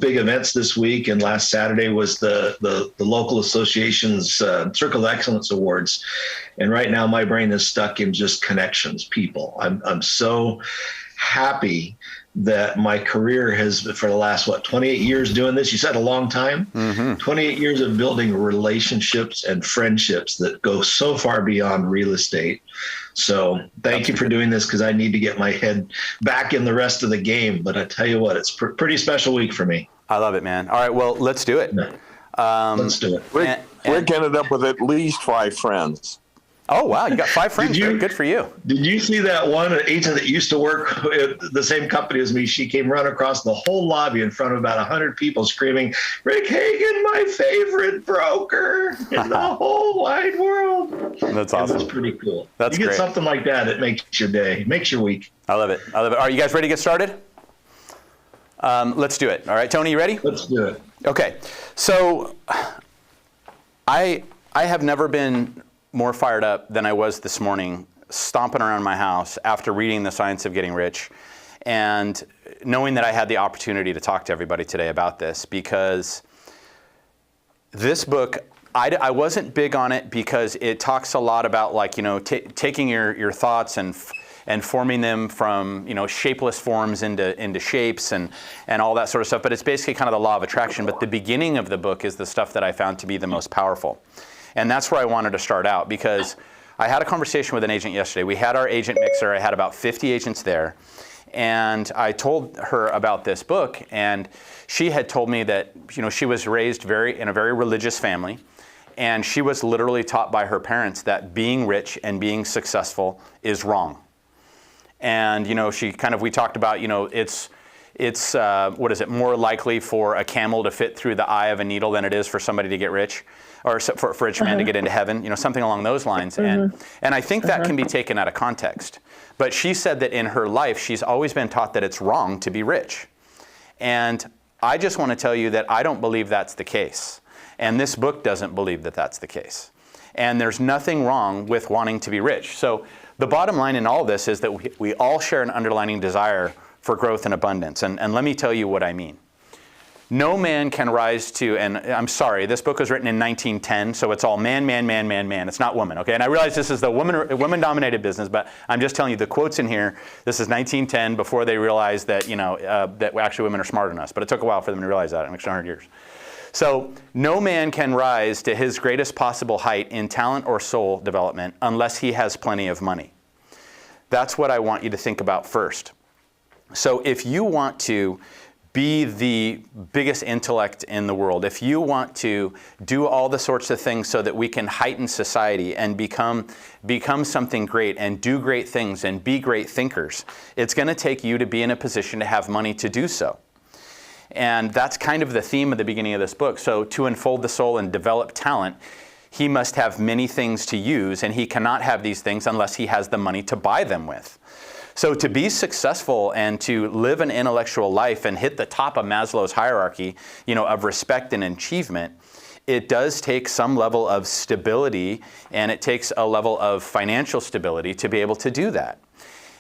of big events this week, and last Saturday was the local association's Circle of Excellence Awards. And right now my brain is stuck in just connections, people. I'm so happy that my career has, for the last, 28 years doing this, you said a long time, 28 years of building relationships and friendships that go so far beyond real estate. So thank you for doing this, because I need to get my head back in the rest of the game. But I tell you what, it's pretty special week for me. I love it, man. All right, well, let's do it. Let's do it. Rick ended up with at least 5 friends. Oh, wow. You got 5 friends. Good for you. Did you see that one agent that used to work at the same company as me? She came running across the whole lobby in front of about 100 people screaming, "Rick Hagan, my favorite broker in the whole wide world." That's awesome. It was pretty cool. That's you get great. something like that, it makes your day, makes your week. I love it. I love it. All right, you guys ready to get started? Let's do it. All right, Tony, you ready? Let's do it. Okay. So I have never been more fired up than I was this morning, stomping around my house after reading The Science of Getting Rich and knowing that I had the opportunity to talk to everybody today about this, because this book, I wasn't big on it because it talks a lot about, like, taking your thoughts and forming them from, shapeless forms into shapes and all that sort of stuff. But it's basically kind of the law of attraction. But the beginning of the book is the stuff that I found to be the most powerful. And that's where I wanted to start out, because I had a conversation with an agent yesterday. We had our agent mixer. I had about 50 agents there. And I told her about this book, and she had told me that, she was raised in a very religious family. And she was literally taught by her parents that being rich and being successful is wrong. And, we talked about, it's more likely for a camel to fit through the eye of a needle than it is for somebody to get rich, or for a rich man to get into heaven, something along those lines. And I think that can be taken out of context. But she said that in her life, she's always been taught that it's wrong to be rich. And I just want to tell you that I don't believe that's the case. And this book doesn't believe that that's the case. And there's nothing wrong with wanting to be rich. So the bottom line in all this is that we all share an underlying desire for growth and abundance. And let me tell you what I mean. No man can rise to, and I'm sorry, this book was written in 1910, so it's all man, man, man, man, man. It's not woman, okay? And I realize this is the woman-dominated business, but I'm just telling you the quotes in here. This is 1910, before they realized that, that actually women are smarter than us. But it took a while for them to realize that, an extra 100 years. So no man can rise to his greatest possible height in talent or soul development unless he has plenty of money. That's what I want you to think about first. So if you want to be the biggest intellect in the world, if you want to do all the sorts of things so that we can heighten society and become something great and do great things and be great thinkers, it's going to take you to be in a position to have money to do so. And that's kind of the theme of the beginning of this book. So to unfold the soul and develop talent, he must have many things to use, and he cannot have these things unless he has the money to buy them with. So to be successful and to live an intellectual life and hit the top of Maslow's hierarchy, of respect and achievement, it does take some level of stability, and it takes a level of financial stability to be able to do that.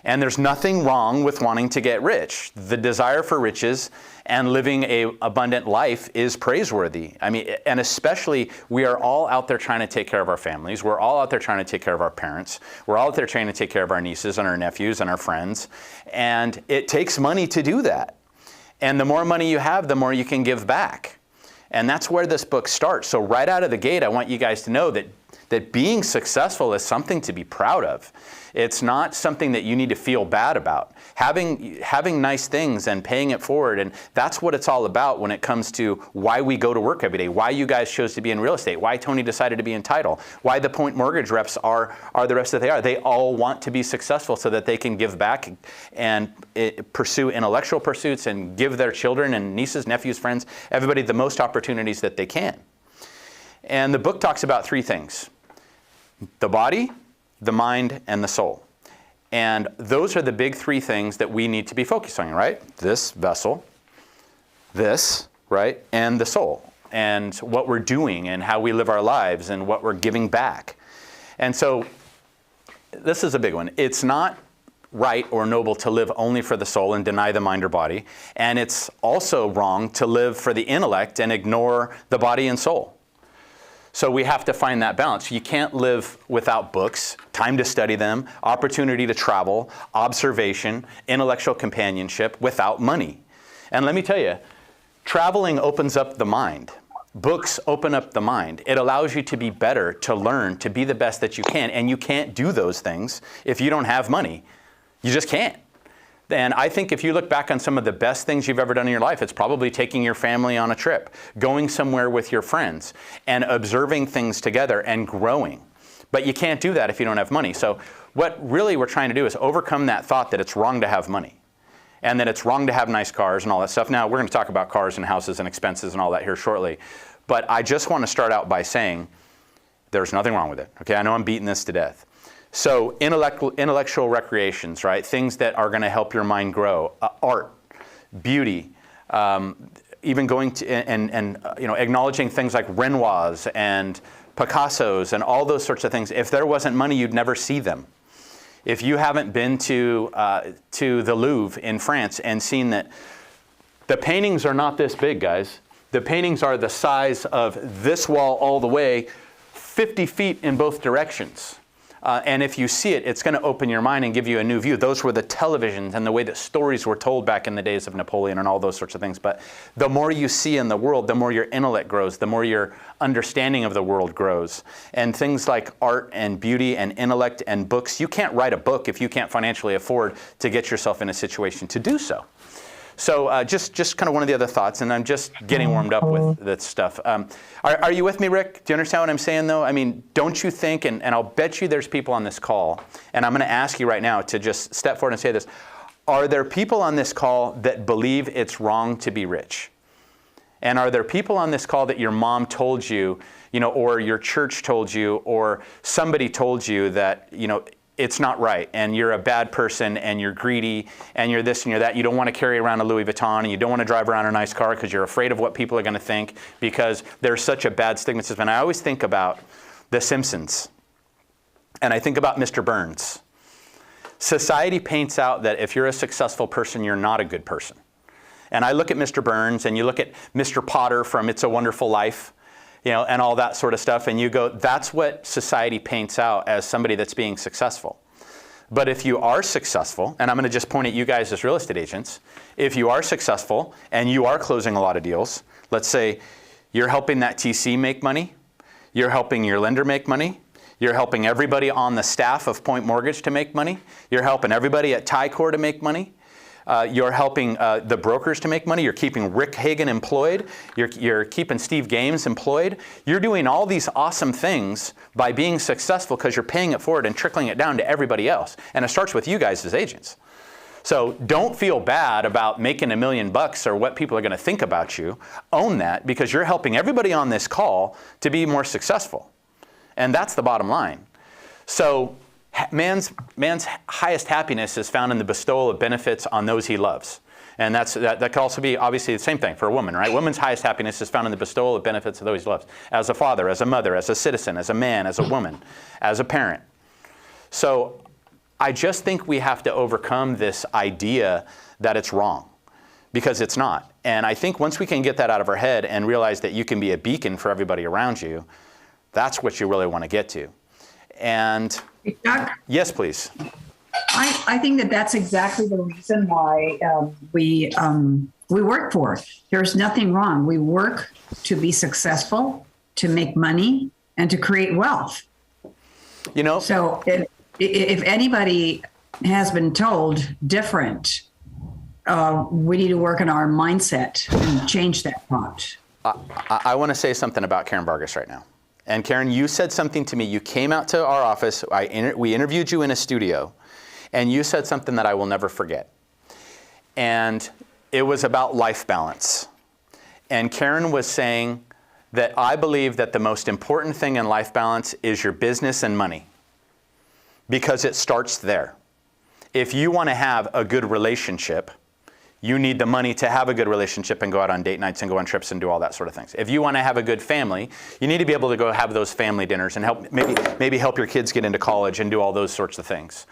And there's nothing wrong with wanting to get rich. The desire for riches and living an abundant life is praiseworthy. I mean, and especially, we are all out there trying to take care of our families. We're all out there trying to take care of our parents. We're all out there trying to take care of our nieces and our nephews and our friends. And it takes money to do that. And the more money you have, the more you can give back. And that's where this book starts. So right out of the gate, I want you guys to know that being successful is something to be proud of. It's not something that you need to feel bad about. Having nice things and paying it forward, and that's what it's all about when it comes to why we go to work every day, why you guys chose to be in real estate, why Tony decided to be entitled, why the Point Mortgage reps are the reps that they are. They all want to be successful so that they can give back and pursue intellectual pursuits and give their children and nieces, nephews, friends, everybody the most opportunities that they can. And the book talks about 3 things: the body, the mind, and the soul. And those are the big 3 things that we need to be focusing on, right? This vessel, this, right? And the soul, and what we're doing and how we live our lives and what we're giving back. And so this is a big one. It's not right or noble to live only for the soul and deny the mind or body. And it's also wrong to live for the intellect and ignore the body and soul. So we have to find that balance. You can't live without books, time to study them, opportunity to travel, observation, intellectual companionship without money. And let me tell you, traveling opens up the mind. Books open up the mind. It allows you to be better, to learn, to be the best that you can. And you can't do those things if you don't have money. You just can't. And I think if you look back on some of the best things you've ever done in your life, it's probably taking your family on a trip, going somewhere with your friends, and observing things together and growing. But you can't do that if you don't have money. So what really we're trying to do is overcome that thought that it's wrong to have money and that it's wrong to have nice cars and all that stuff. Now, we're going to talk about cars and houses and expenses and all that here shortly. But I just want to start out by saying there's nothing wrong with it. Okay, I know I'm beating this to death. So intellectual recreations, right? Things that are going to help your mind grow. Art, beauty, even going to and acknowledging things like Renoirs and Picassos and all those sorts of things. If there wasn't money, you'd never see them. If you haven't been to the Louvre in France and seen that the paintings are not this big, guys. The paintings are the size of this wall all the way, 50 feet in both directions. And if you see it, it's going to open your mind and give you a new view. Those were the televisions and the way that stories were told back in the days of Napoleon and all those sorts of things. But the more you see in the world, the more your intellect grows, the more your understanding of the world grows. And things like art and beauty and intellect and books, you can't write a book if you can't financially afford to get yourself in a situation to do so. So just kind of one of the other thoughts, and I'm just getting warmed up with that stuff. Are you with me, Rick? Do you understand what I'm saying, though? I mean, don't you think, and I'll bet you there's people on this call, and I'm going to ask you right now to just step forward and say this. Are there people on this call that believe it's wrong to be rich? And are there people on this call that your mom told you, or your church told you, or somebody told you that, it's not right, and you're a bad person, and you're greedy, and you're this and you're that. You don't want to carry around a Louis Vuitton, and you don't want to drive around a nice car because you're afraid of what people are going to think because there's such a bad stigma system. And I always think about The Simpsons, and I think about Mr. Burns. Society paints out that if you're a successful person, you're not a good person. And I look at Mr. Burns, and you look at Mr. Potter from It's a Wonderful Life, and all that sort of stuff, and you go, that's what society paints out as somebody that's being successful. But if you are successful, and I'm going to just point at you guys as real estate agents, if you are successful and you are closing a lot of deals, let's say you're helping that TC make money, you're helping your lender make money, you're helping everybody on the staff of Point Mortgage to make money, you're helping everybody at Tycor to make money, you're helping the brokers to make money. You're keeping Rick Hagan employed. You're keeping Steve Games employed. You're doing all these awesome things by being successful because you're paying it forward and trickling it down to everybody else. And it starts with you guys as agents. So don't feel bad about making $1 million or what people are going to think about you. Own that because you're helping everybody on this call to be more successful. And that's the bottom line. So man's highest happiness is found in the bestowal of benefits on those he loves. And that could also be obviously the same thing for a woman, right? Woman's highest happiness is found in the bestowal of benefits of those he loves. As a father, as a mother, as a citizen, as a man, as a woman, as a parent. So I just think we have to overcome this idea that it's wrong, because it's not. And I think once we can get that out of our head and realize that you can be a beacon for everybody around you, that's what you really want to get to. And Doug, yes, please. I think that that's exactly the reason why we work for it. There's nothing wrong. We work to be successful, to make money, and to create wealth. So if anybody has been told different, we need to work on our mindset and change that thought. I want to say something about Karen Vargas right now. And Karen, you said something to me. You came out to our office. We interviewed you in a studio, and you said something that I will never forget. And it was about life balance. And Karen was saying that I believe that the most important thing in life balance is your business and money, because it starts there. If you want to have a good relationship, you need the money to have a good relationship and go out on date nights and go on trips and do all that sort of things. If you want to have a good family, you need to be able to go have those family dinners and help maybe help your kids get into college and do all those sorts of things.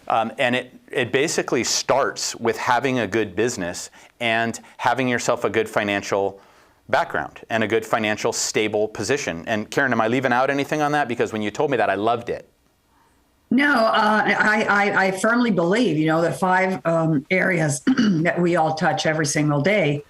And it basically starts with having a good business and having yourself a good financial background and a good financial stable position. And Karen, am I leaving out anything on that? Because when you told me that, I loved it. No, I firmly believe, the 5 areas that we all touch every single day.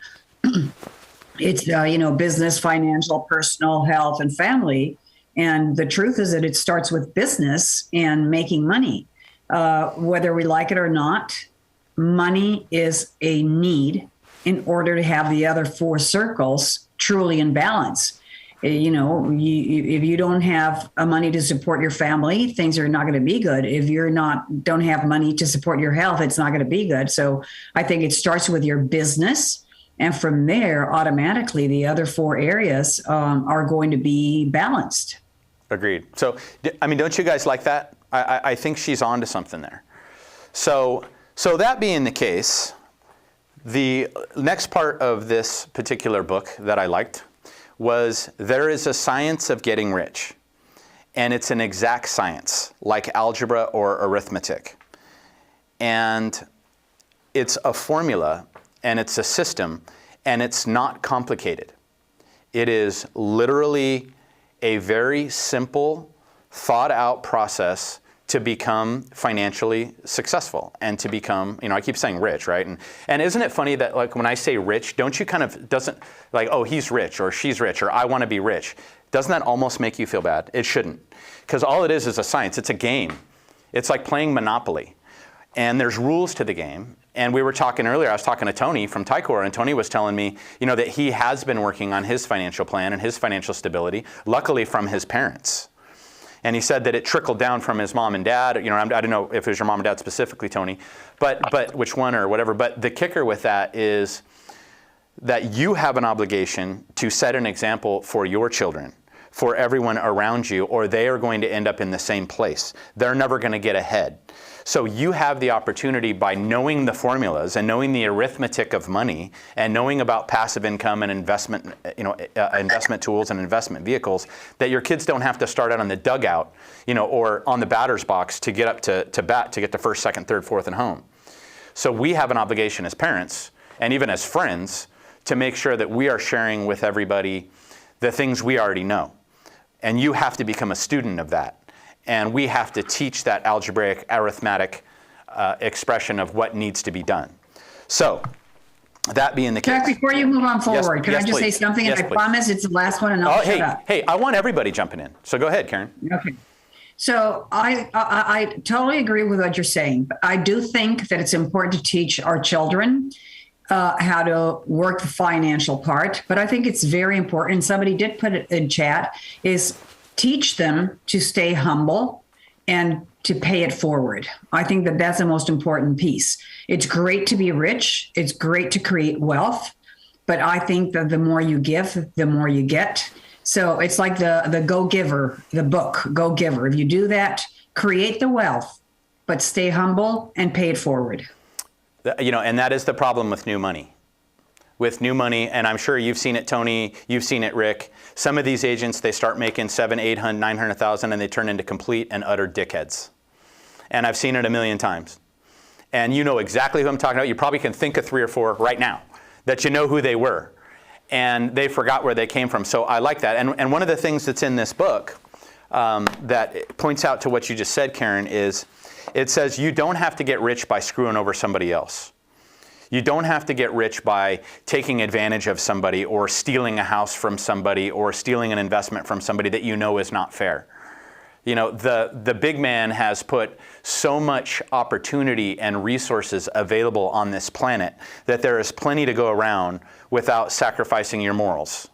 It's, business, financial, personal, health, and family. And the truth is that it starts with business and making money. Whether we like it or not, money is a need in order to have the other 4 circles truly in balance. If you don't have money to support your family, things are not going to be good. If don't have money to support your health, it's not going to be good. So I think it starts with your business. And from there, automatically, the other 4 areas are going to be balanced. Agreed. So, don't you guys like that? I think she's on to something there. So that being the case, the next part of this particular book that I liked was There is a Science of Getting Rich. And it's an exact science, like algebra or arithmetic. And it's a formula, and it's a system, and it's not complicated. It is literally a very simple, thought-out process to become financially successful and to become, I keep saying rich, right? And isn't it funny that, like, when I say rich, don't you doesn't, like, oh, he's rich or she's rich or I want to be rich. Doesn't that almost make you feel bad? It shouldn't. Because all it is a science. It's a game. It's like playing Monopoly. And there's rules to the game. And we were talking earlier, I was talking to Tony from Tycor, and Tony was telling me, that he has been working on his financial plan and his financial stability, luckily from his parents. And he said that it trickled down from his mom and dad. I don't know if it was your mom and dad specifically, Tony, but which one or whatever. But the kicker with that is that you have an obligation to set an example for your children, for everyone around you, or they are going to end up in the same place. They're never going to get ahead. So you have the opportunity, by knowing the formulas and knowing the arithmetic of money and knowing about passive income and investment, investment tools and investment vehicles, that your kids don't have to start out on the dugout, or on the batter's box to get up to bat to get to first, second, third, fourth, and home. So we have an obligation as parents and even as friends to make sure that we are sharing with everybody the things we already know. And you have to become a student of that. And we have to teach that algebraic, arithmetic expression of what needs to be done. So, that being the case. Jack, before you move on forward, can I just say something? Yes, and I please. promise it's the last one, and I'll shut up. Hey, I want everybody jumping in. So go ahead, Karen. Okay. So I totally agree with what you're saying. But I do think that it's important to teach our children how to work the financial part. But I think it's very important, and somebody did put it in chat, is teach them to stay humble and to pay it forward. I think that that's the most important piece. It's great to be rich. It's great to create wealth. But I think that the more you give, the more you get. So it's like the Go Giver, the book, Go Giver. If you do that, create the wealth, but stay humble and pay it forward. And that is the problem with new money. With new money, and I'm sure you've seen it, Tony, you've seen it, Rick. Some of these agents, they start making 700, 800, 900,000, and they turn into complete and utter dickheads. And I've seen it a million times. And you know exactly who I'm talking about. You probably can think of 3 or 4 right now that you know who they were. And they forgot where they came from. So I like that. And one of the things that's in this book that points out to what you just said, Karen, is it says you don't have to get rich by screwing over somebody else. You don't have to get rich by taking advantage of somebody or stealing a house from somebody or stealing an investment from somebody that you know is not fair. The big man has put so much opportunity and resources available on this planet that there is plenty to go around without sacrificing your morals.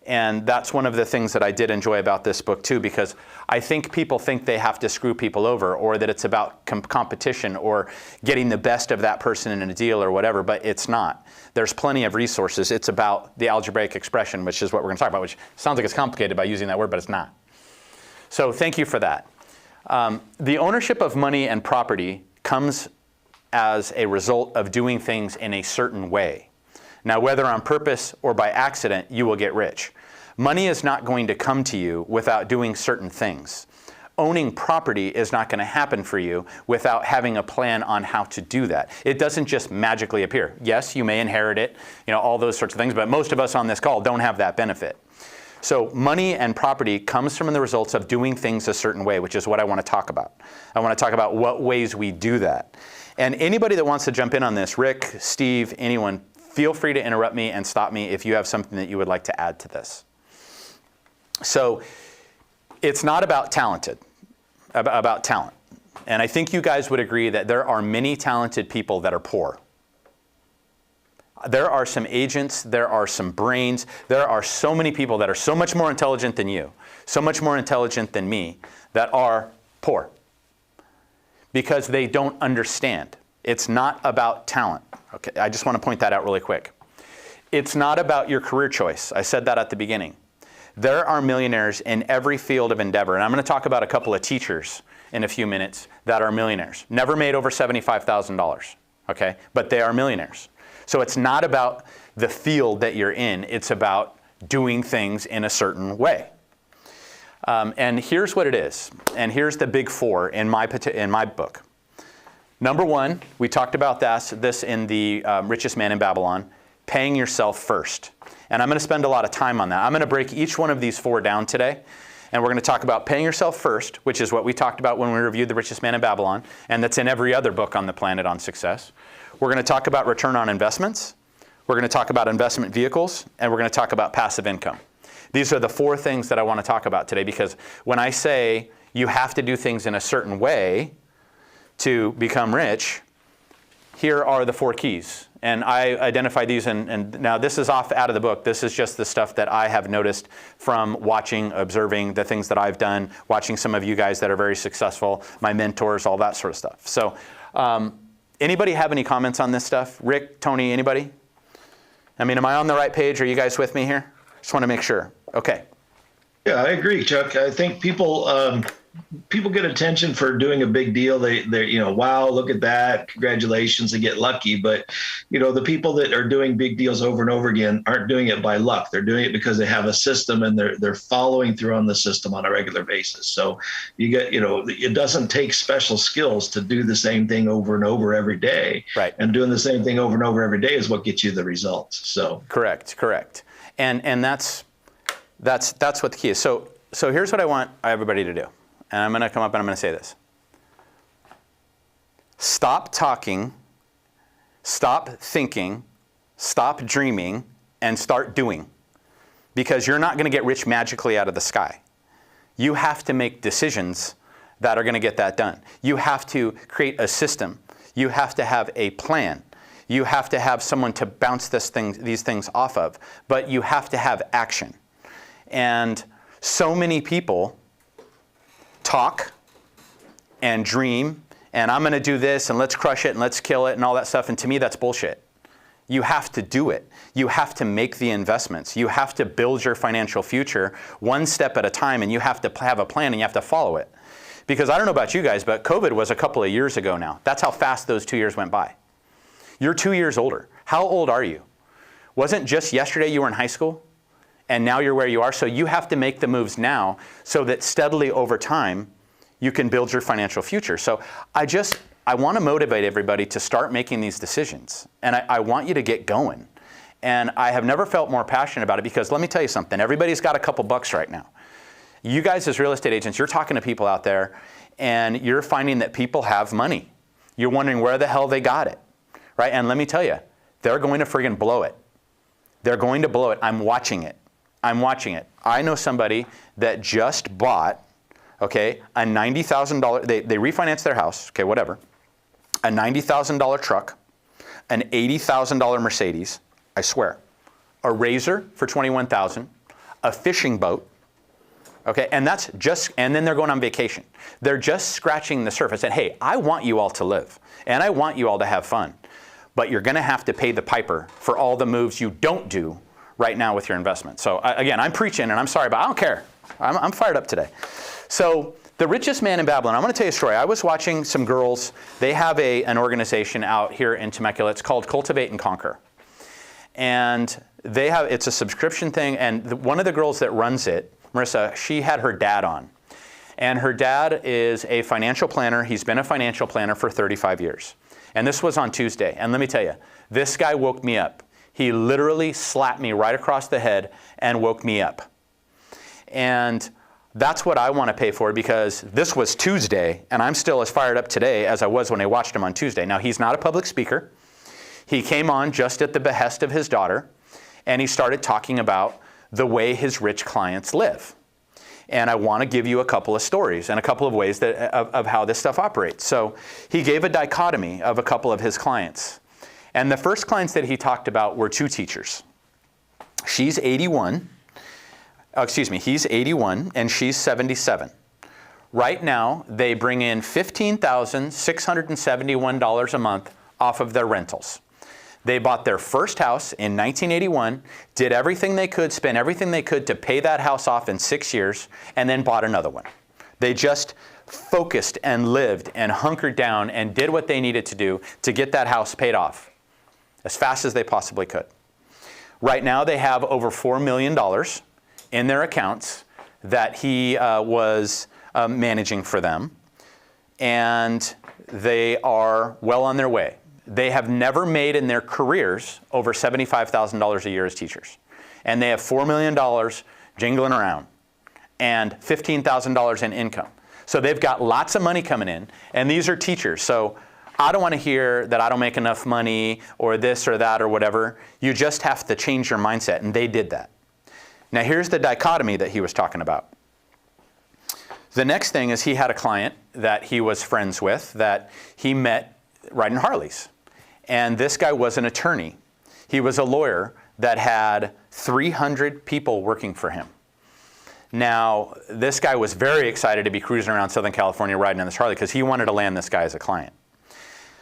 And that's one of the things that I did enjoy about this book too, because I think people think they have to screw people over, or that it's about competition or getting the best of that person in a deal or whatever, but it's not. There's plenty of resources. It's about the algebraic expression, which is what we're going to talk about, which sounds like it's complicated by using that word, but it's not. So thank you for that. The ownership of money and property comes as a result of doing things in a certain way. Now, whether on purpose or by accident, you will get rich. Money is not going to come to you without doing certain things. owning property is not going to happen for you without having a plan on how to do that. It doesn't just magically appear. Yes, you may inherit it, all those sorts of things, but most of us on this call don't have that benefit. So money and property comes from the results of doing things a certain way, which is what I want to talk about. I want to talk about what ways we do that. And anybody that wants to jump in on this, Rick, Steve, anyone, feel free to interrupt me and stop me if you have something that you would like to add to this. So it's not about talent. And I think you guys would agree that there are many talented people that are poor. There are some agents, there are some brains, there are so many people that are so much more intelligent than you, so much more intelligent than me, that are poor. Because they don't understand. It's not about talent. Okay, I just want to point that out really quick. It's not about your career choice. I said that at the beginning. There are millionaires in every field of endeavor, and I'm going to talk about a couple of teachers in a few minutes that are millionaires. Never made over $75,000, okay? But they are millionaires. So it's not about the field that you're in, it's about doing things in a certain way. And here's what it is, and here's the big four in my book. Number one, we talked about this in the Richest Man in Babylon, paying yourself first. And I'm going to spend a lot of time on that. I'm going to break each one of these four down today. And we're going to talk about paying yourself first, which is what we talked about when we reviewed The Richest Man in Babylon, and that's in every other book on the planet on success. We're going to talk about return on investments. We're going to talk about investment vehicles, and we're going to talk about passive income. These are the four things that I want to talk about today, because when I say you have to do things in a certain way to become rich, here are the four keys. And I identify these, and now this is out of the book. This is just the stuff that I have noticed from watching, observing the things that I've done, watching some of you guys that are very successful, my mentors, all that sort of stuff. So anybody have any comments on this stuff? Rick, Tony, anybody? I mean, am I on the right page? Are you guys with me here? Just want to make sure. Okay. Yeah, I agree, Chuck. I think people get attention for doing a big deal. They're wow, look at that, congratulations, they get lucky. But the people that are doing big deals over and over again aren't doing it by luck. They're doing it because they have a system, and they're following through on the system on a regular basis. So you get, it doesn't take special skills to do the same thing over and over every day. Right. And doing the same thing over and over every day is what gets you the results. So correct. And that's what the key is. So here's what I want everybody to do. And I'm going to come up and I'm going to say this. Stop talking, stop thinking, stop dreaming, and start doing. Because you're not going to get rich magically out of the sky. You have to make decisions that are going to get that done. You have to create a system. You have to have a plan. You have to have someone to bounce these things off of. But you have to have action. And so many people talk and dream, and I'm going to do this, and let's crush it, and let's kill it, and all that stuff. And to me, that's bullshit. You have to do it. You have to make the investments. You have to build your financial future one step at a time, and you have to have a plan, and you have to follow it. Because I don't know about you guys, but COVID was a couple of years ago now. That's how fast those 2 years went by. You're 2 years older. How old are you? Wasn't just yesterday you were in high school? And now you're where you are. So you have to make the moves now so that steadily over time, you can build your financial future. So I want to motivate everybody to start making these decisions. And I want you to get going. And I have never felt more passionate about it, because let me tell you something. Everybody's got a couple bucks right now. You guys as real estate agents, you're talking to people out there, and you're finding that people have money. You're wondering where the hell they got it, right? And let me tell you, they're going to friggin' blow it. They're going to blow it. I'm watching it. I know somebody that just bought, okay, a $90,000, they refinanced their house, okay, whatever, a $90,000 truck, an $80,000 Mercedes, I swear, a razor for $21,000, a fishing boat, okay, and then they're going on vacation. They're just scratching the surface. And hey, I want you all to live, and I want you all to have fun, but you're going to have to pay the piper for all the moves you don't do right now with your investment. So again, I'm preaching, and I'm sorry, but I don't care. I'm fired up today. So The Richest Man in Babylon. I'm going to tell you a story. I was watching some girls. They have an organization out here in Temecula. It's called Cultivate and Conquer. And it's a subscription thing. And one of the girls that runs it, Marissa, she had her dad on. And her dad is a financial planner. He's been a financial planner for 35 years. And this was on Tuesday. And let me tell you, this guy woke me up. He literally slapped me right across the head and woke me up. And that's what I want to pay for, because this was Tuesday, and I'm still as fired up today as I was when I watched him on Tuesday. Now, he's not a public speaker. He came on just at the behest of his daughter, and he started talking about the way his rich clients live. And I want to give you a couple of stories and a couple of ways that, of how this stuff operates. So he gave a dichotomy of a couple of his clients. And the first clients that he talked about were two teachers. He's 81, and she's 77. Right now, they bring in $15,671 a month off of their rentals. They bought their first house in 1981, did everything they could, spent everything they could to pay that house off in 6 years, and then bought another one. They just focused and lived and hunkered down and did what they needed to do to get that house paid off as fast as they possibly could. Right now, they have over $4 million in their accounts that he was managing for them, and they are well on their way. They have never made in their careers over $75,000 a year as teachers. And they have $4 million jingling around and $15,000 in income. So they've got lots of money coming in, and these are teachers. So I don't want to hear that I don't make enough money or this or that or whatever. You just have to change your mindset, and they did that. Now here's the dichotomy that he was talking about. The next thing is he had a client that he was friends with that he met riding Harleys. And this guy was an attorney. He was a lawyer that had 300 people working for him. Now, this guy was very excited to be cruising around Southern California riding on this Harley because he wanted to land this guy as a client.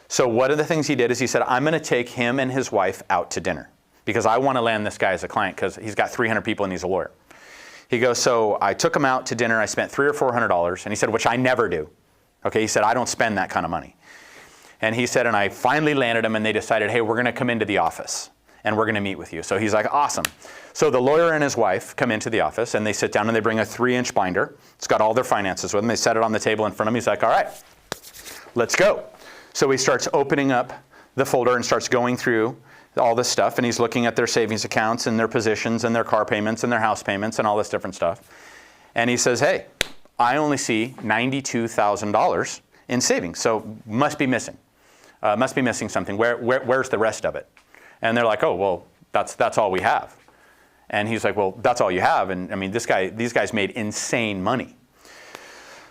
So one of the things he did is he said, I'm going to take him and his wife out to dinner because I want to land this guy as a client because he's got 300 people and he's a lawyer. He goes, so I took him out to dinner. I spent $300 or $400. And he said, which I never do. Okay, he said, I don't spend that kind of money. And he said, and I finally landed him, and they decided, hey, we're going to come into the office, and we're going to meet with you. So he's like, awesome. So the lawyer and his wife come into the office, and they sit down, and they bring a 3-inch binder. It's got all their finances with them. They set it on the table in front of him. He's like, all right, let's go. So he starts opening up the folder and starts going through all this stuff, and he's looking at their savings accounts and their positions and their car payments and their house payments and all this different stuff. And he says, hey, I only see $92,000 in savings, so must be missing. Must be missing something. Where's the rest of it? And they're like, oh, well, that's all we have. And he's like, well, that's all you have. And I mean, these guys made insane money.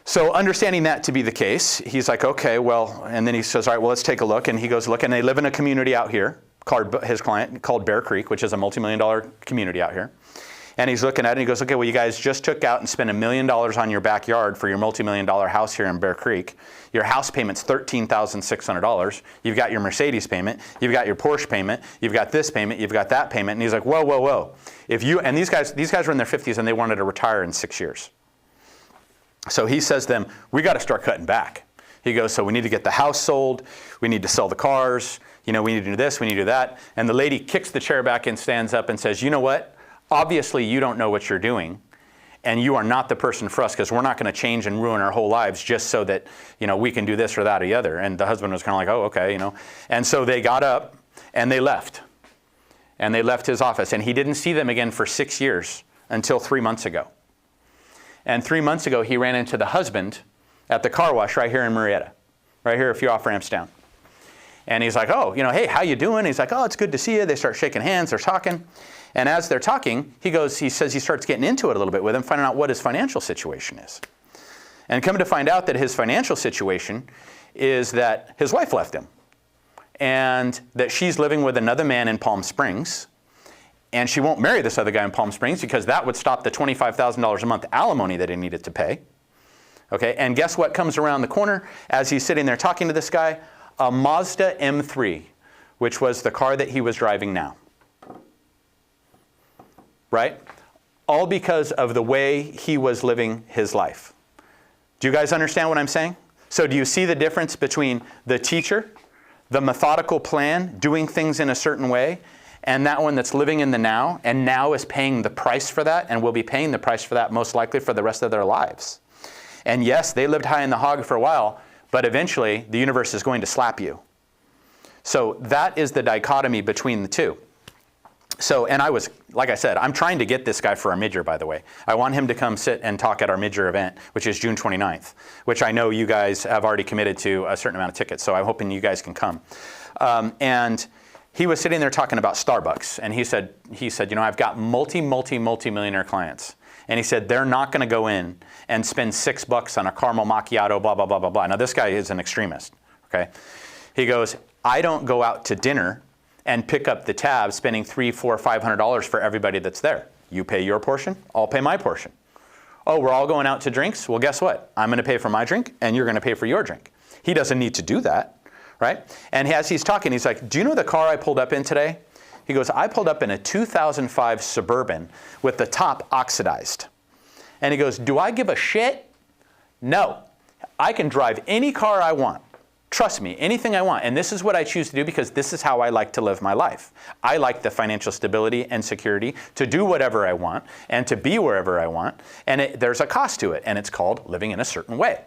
So understanding that to be the case, he's like, okay, well, and then he says, all right, well, let's take a look. And he goes, look, and they live in a community out here called his client called Bear Creek, which is a multi-million-dollar community out here. And he's looking at it and he goes, okay, well, you guys just took out and spent $1 million on your backyard for your multi-million-dollar house here in Bear Creek. Your house payment's $13,600. You've got your Mercedes payment. You've got your Porsche payment. You've got this payment. You've got that payment. And he's like, whoa, whoa, whoa. And these guys were in their 50s and they wanted to retire in 6 years. So he says to them, we got to start cutting back. He goes, so we need to get the house sold. We need to sell the cars. We need to do this. We need to do that. And the lady kicks the chair back and stands up and says, you know what? Obviously, you don't know what you're doing, and you are not the person for us because we're not going to change and ruin our whole lives just so that we can do this or that or the other. And the husband was kind of like, oh, okay, And so they got up and they left, and they left his office, and he didn't see them again for 6 years until 3 months ago. And 3 months ago, he ran into the husband at the car wash right here in Marietta, right here a few off-ramps down. And he's like, oh, hey, how you doing? He's like, oh, it's good to see you. They start shaking hands. They're talking. And as they're talking, he says he starts getting into it a little bit with him, finding out what his financial situation is. And coming to find out that his financial situation is that his wife left him and that she's living with another man in Palm Springs. And she won't marry this other guy in Palm Springs because that would stop the $25,000 a month alimony that he needed to pay. Okay, and guess what comes around the corner as he's sitting there talking to this guy? A Mazda M3, which was the car that he was driving now. Right? All because of the way he was living his life. Do you guys understand what I'm saying? So do you see the difference between the teacher, the methodical plan, doing things in a certain way, and that one that's living in the now, and now is paying the price for that, and will be paying the price for that most likely for the rest of their lives? And yes, they lived high in the hog for a while, but eventually the universe is going to slap you. So that is the dichotomy between the two. So, and I was, like I said, I'm trying to get this guy for our midyear, by the way. I want him to come sit and talk at our midyear event, which is June 29th, which I know you guys have already committed to a certain amount of tickets, so I'm hoping you guys can come. And he was sitting there talking about Starbucks, and he said, you know, I've got multi-millionaire clients. And he said, they're not going to go in and spend $6 on a caramel macchiato, blah, blah, blah, blah, blah. Now, this guy is an extremist, okay? He goes, I don't go out to dinner and pick up the tab spending $300, $400, $500 for everybody that's there. You pay your portion, I'll pay my portion. Oh, we're all going out to drinks? Well, guess what? I'm going to pay for my drink, and you're going to pay for your drink. He doesn't need to do that, right? And as he's talking, he's like, do you know the car I pulled up in today? He goes, I pulled up in a 2005 Suburban with the top oxidized. And he goes, do I give a shit? No. I can drive any car I want. Trust me, anything I want. And this is what I choose to do because this is how I like to live my life. I like the financial stability and security to do whatever I want and to be wherever I want. And there's a cost to it, and it's called living in a certain way.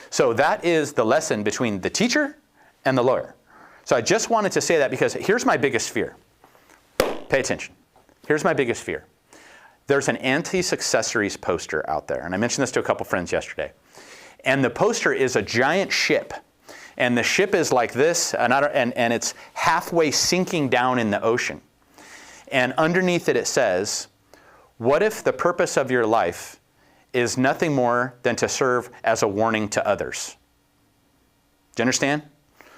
So that is the lesson between the teacher and the lawyer. So I just wanted to say that because here's my biggest fear. Pay attention. Here's my biggest fear. There's an anti-successories poster out there, and I mentioned this to a couple friends yesterday. And the poster is a giant ship. And the ship is like this, and it's halfway sinking down in the ocean. And underneath it, it says, what if the purpose of your life is nothing more than to serve as a warning to others? Do you understand?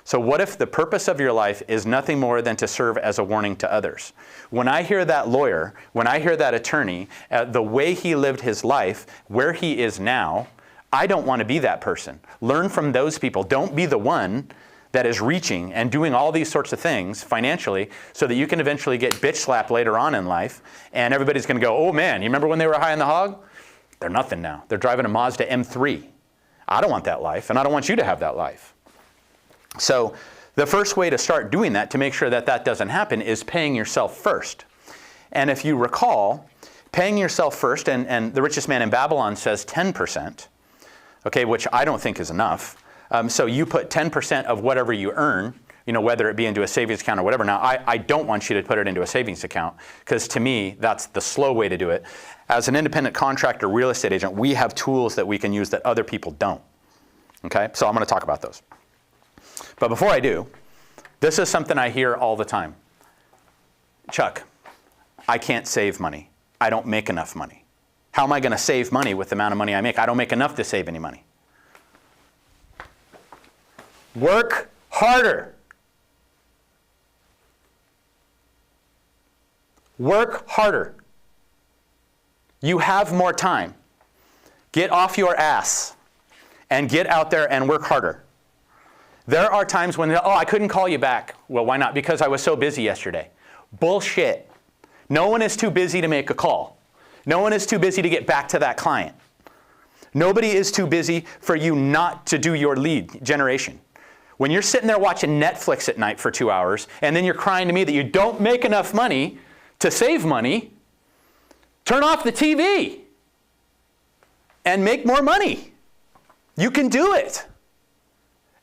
So what if the purpose of your life is nothing more than to serve as a warning to others? When I hear that lawyer, when I hear that attorney, the way he lived his life, where he is now, I don't want to be that person. Learn from those people. Don't be the one that is reaching and doing all these sorts of things financially so that you can eventually get bitch slapped later on in life and everybody's going to go, oh man, you remember when they were high in the hog? They're nothing now. They're driving a Mazda M3. I don't want that life, and I don't want you to have that life. So the first way to start doing that to make sure that that doesn't happen is paying yourself first. And if you recall, paying yourself first, and the richest man in Babylon says 10%, okay, which I don't think is enough. So you put 10% of whatever you earn, you know, whether it be into a savings account or whatever. Now, I don't want you to put it into a savings account because to me, that's the slow way to do it. As an independent contractor, real estate agent, we have tools that we can use that other people don't. Okay, so I'm going to talk about those. But before I do, this is something I hear all the time. Chuck, I can't save money. I don't make enough money. How am I going to save money with the amount of money I make? I don't make enough to save any money. Work harder. Work harder. You have more time. Get off your ass and get out there and work harder. There are times when, oh, I couldn't call you back. Well, why not? Because I was so busy yesterday. Bullshit. No one is too busy to make a call. No one is too busy to get back to that client. Nobody is too busy for you not to do your lead generation. When you're sitting there watching Netflix at night for 2 hours, and then you're crying to me that you don't make enough money to save money, turn off the TV and make more money. You can do it.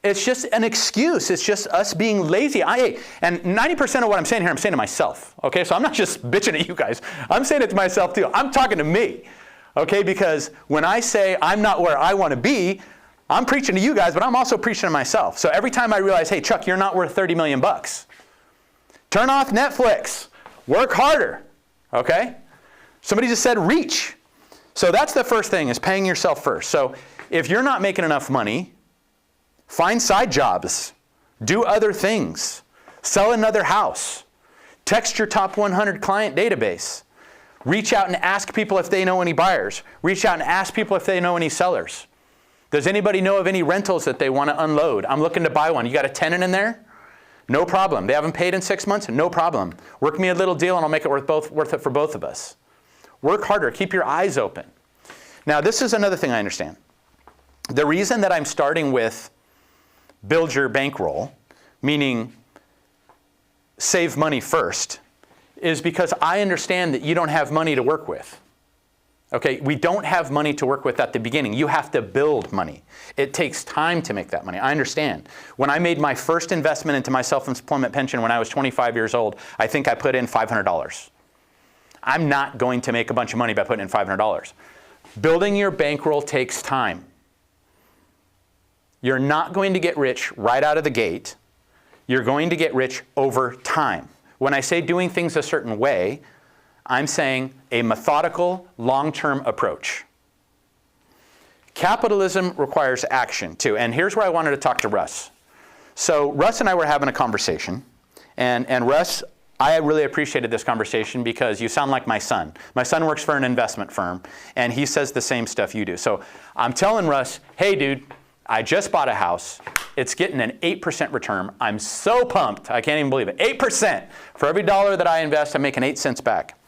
It's just an excuse. It's just us being lazy. And 90% of what I'm saying here, I'm saying to myself. Okay, so I'm not just bitching at you guys. I'm saying it to myself too. I'm talking to me. Okay, because when I say I'm not where I want to be, I'm preaching to you guys, but I'm also preaching to myself. So every time I realize, hey, Chuck, you're not worth 30 million bucks. Turn off Netflix. Work harder. Okay? Somebody just said reach. So that's the first thing, is paying yourself first. So if you're not making enough money, find side jobs, do other things, sell another house, text your top 100 client database, reach out and ask people if they know any buyers, reach out and ask people if they know any sellers. Does anybody know of any rentals that they want to unload? I'm looking to buy one. You got a tenant in there? No problem. They haven't paid in 6 months? No problem. Work me a little deal and I'll make it worth it for both of us. Work harder. Keep your eyes open. Now, this is another thing I understand. The reason that I'm starting with build your bankroll, meaning save money first, is because I understand that you don't have money to work with. Okay, we don't have money to work with at the beginning. You have to build money. It takes time to make that money. I understand. When I made my first investment into my self-employment pension when I was 25 years old, I think I put in $500. I'm not going to make a bunch of money by putting in $500. Building your bankroll takes time. You're not going to get rich right out of the gate. You're going to get rich over time. When I say doing things a certain way, I'm saying a methodical, long-term approach. Capitalism requires action too. And here's where I wanted to talk to Russ. So Russ and I were having a conversation. And Russ, I really appreciated this conversation because you sound like my son. My son works for an investment firm, and he says the same stuff you do. So I'm telling Russ, hey, dude, I just bought a house. It's getting an 8% return. I'm so pumped. I can't even believe it. 8%. For every dollar that I invest, I'm making 8 cents back.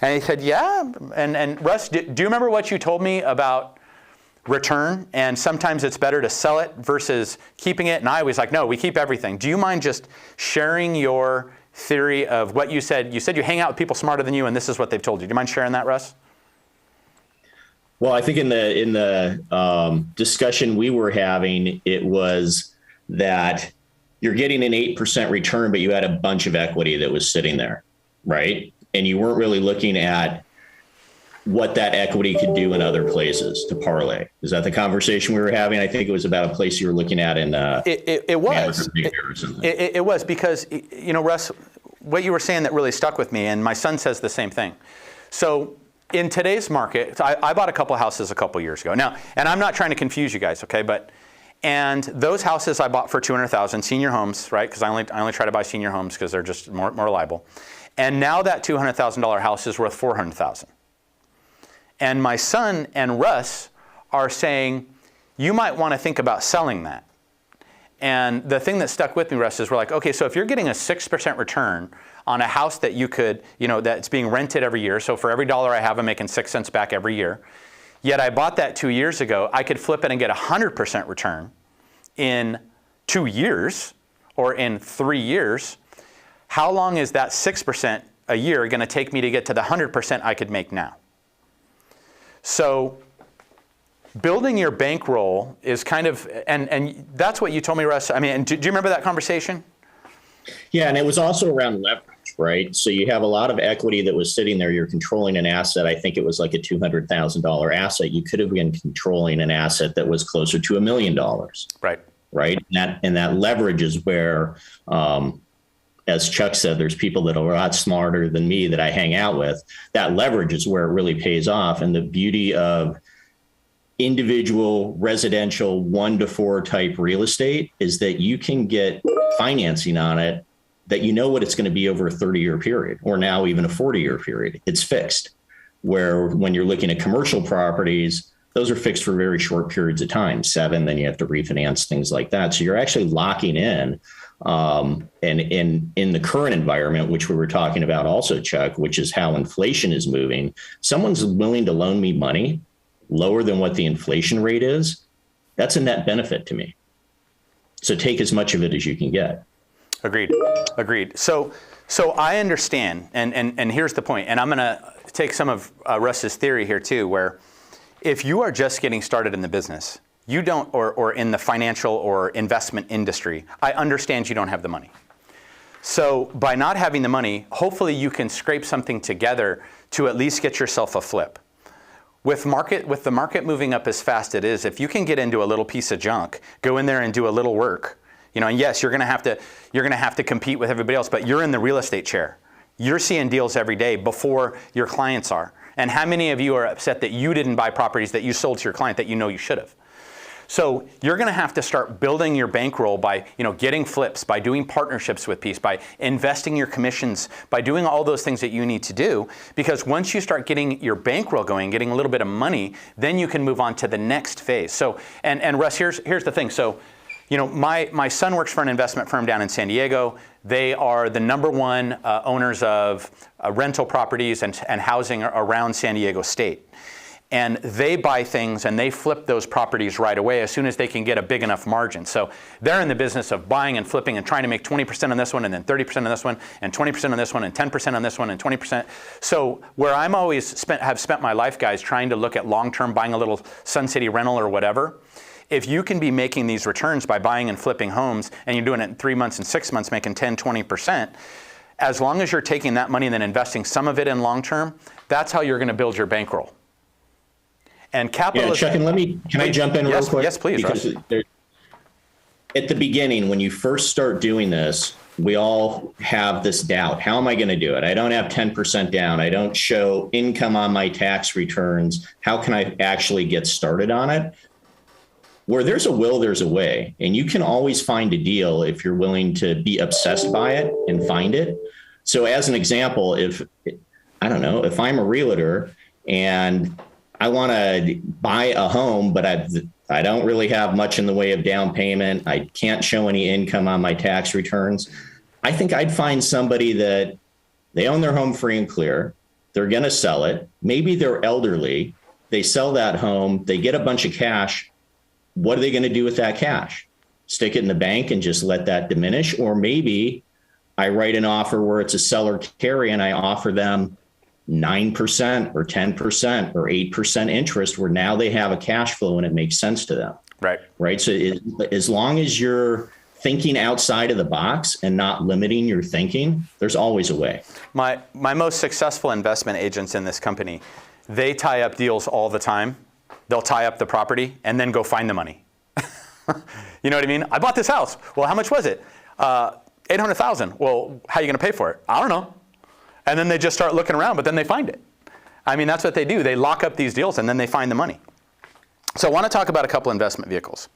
And he said, yeah. And Russ, do you remember what you told me about return? And sometimes it's better to sell it versus keeping it. And I was like, no, we keep everything. Do you mind just sharing your theory of what you said? You said you hang out with people smarter than you, and this is what they've told you. Do you mind sharing that, Russ? Well, I think in the discussion we were having, it was that you're getting an 8% return, but you had a bunch of equity that was sitting there, right? And you weren't really looking at what that equity could do in other places to parlay. Is that the conversation we were having? I think it was about a place you were looking at in it was. It was because, you know, Russ, what you were saying that really stuck with me, and my son says the same thing. So in today's market, I bought a couple of houses a couple years ago. Now, and I'm not trying to confuse you guys, okay? And those houses I bought for $200,000, senior homes, right? Because I only try to buy senior homes because they're just more reliable. And now that $200,000 house is worth $400,000. And my son and Russ are saying, you might want to think about selling that. And the thing that stuck with me, Russ, is we're like, okay, so if you're getting a 6% return on a house that you could, you know, that's being rented every year, so for every dollar I have, I'm making 6 cents back every year. Yet I bought that 2 years ago, I could flip it and get 100% return in 2 years or in 3 years. How long is that 6% a year going to take me to get to the 100% I could make now? So building your bankroll is kind of, and that's what you told me, Russ. I mean, do you remember that conversation? Yeah, and it was also around leverage, right? So you have a lot of equity that was sitting there. You're controlling an asset. I think it was like a $200,000 asset. You could have been controlling an asset that was closer to $1 million. Right. Right. And that leverage is where, as Chuck said, there's people that are a lot smarter than me that I hang out with. That leverage is where it really pays off. And the beauty of individual residential 1 to 4 type real estate is that you can get financing on it that you know what it's going to be over a 30-year period, or now even a 40-year period. It's fixed. Where when you're looking at commercial properties, those are fixed for very short periods of time, 7, then you have to refinance, things like that. So you're actually locking in. And in the current environment, which we were talking about also, Chuck, which is how inflation is moving, someone's willing to loan me money lower than what the inflation rate is. That's a net benefit to me. So take as much of it as you can get. Agreed. So I understand, and here's the point, and I'm going to take some of Russ's theory here too, where if you are just getting started in the business, you don't, or in the financial or investment industry, I understand you don't have the money. So by not having the money, hopefully you can scrape something together to at least get yourself a flip. With the market moving up as fast as it is, if you can get into a little piece of junk, go in there and do a little work, you know, and yes, you're going to have to compete with everybody else, but you're in the real estate chair. You're seeing deals every day before your clients are. And how many of you are upset that you didn't buy properties that you sold to your client that you know you should have? So you're going to have to start building your bankroll by, you know, getting flips, by doing partnerships with people, by investing your commissions, by doing all those things that you need to do. Because once you start getting your bankroll going, getting a little bit of money, then you can move on to the next phase. So, and Russ, here's the thing. So, you know, my son works for an investment firm down in San Diego. They are the #1 owners of rental properties and housing around San Diego State. and they buy things and they flip those properties right away as soon as they can get a big enough margin. So they're in the business of buying and flipping and trying to make 20% on this one and then 30% on this one and 20% on this one and 10% on this one and 20%. So where I'm always have spent my life, guys, trying to look at long-term, buying a little Sun City rental or whatever, if you can be making these returns by buying and flipping homes and you're doing it in 3 months and 6 months, making 10, 20%, as long as you're taking that money and then investing some of it in long-term, that's how you're going to build your bankroll. And capitalism. Yeah, Chuck, and can I jump in real quick? Yes, please. Because at the beginning, when you first start doing this, we all have this doubt. How am I going to do it? I don't have 10% down. I don't show income on my tax returns. How can I actually get started on it? Where there's a will, there's a way. And you can always find a deal if you're willing to be obsessed by it and find it. So as an example, if I'm a realtor and I want to buy a home, but I don't really have much in the way of down payment. I can't show any income on my tax returns. I think I'd find somebody that they own their home free and clear. They're going to sell it. Maybe they're elderly. They sell that home. They get a bunch of cash. What are they going to do with that cash? Stick it in the bank and just let that diminish? Or maybe I write an offer where it's a seller carry and I offer them 9% or 10% or 8% interest, where now they have a cash flow and it makes sense to them. Right. So as long as you're thinking outside of the box and not limiting your thinking, there's always a way. My most successful investment agents in this company, they tie up deals all the time. They'll tie up the property and then go find the money. You know what I mean? I bought this house. Well, how much was it? $800,000. Well, how are you going to pay for it? I don't know. And then they just start looking around, but then they find it. I mean, that's what they do. They lock up these deals and then they find the money. So I want to talk about a couple investment vehicles.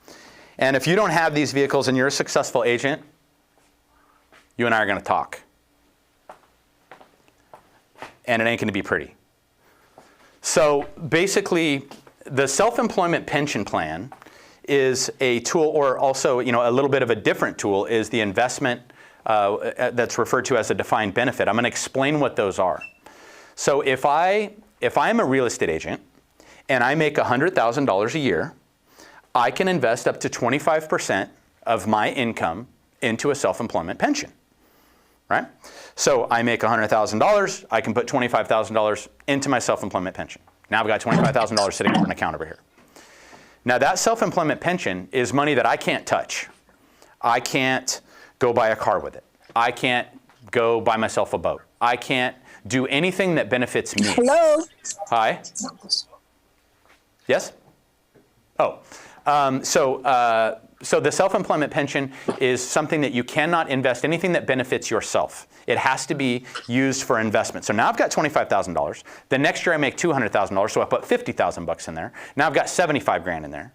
And if you don't have these vehicles and you're a successful agent, you and I are going to talk. And it ain't going to be pretty. So basically, the self-employment pension plan is a tool, or also, a little bit of a different tool is the investment that's referred to as a defined benefit. I'm going to explain what those are. So if I'm a real estate agent and I make $100,000 a year, I can invest up to 25% of my income into a self-employment pension, right? So I make $100,000, I can put $25,000 into my self-employment pension. Now I've got $25,000 sitting over an account over here. Now that self-employment pension is money that I can't touch. I can't go buy a car with it. I can't go buy myself a boat. I can't do anything that benefits me. Hello? Hi? Yes? Oh, so the self-employment pension is something that you cannot invest, anything that benefits yourself. It has to be used for investment. So now I've got $25,000. The next year I make $200,000, so I put $50,000 in there. Now I've got 75 grand in there,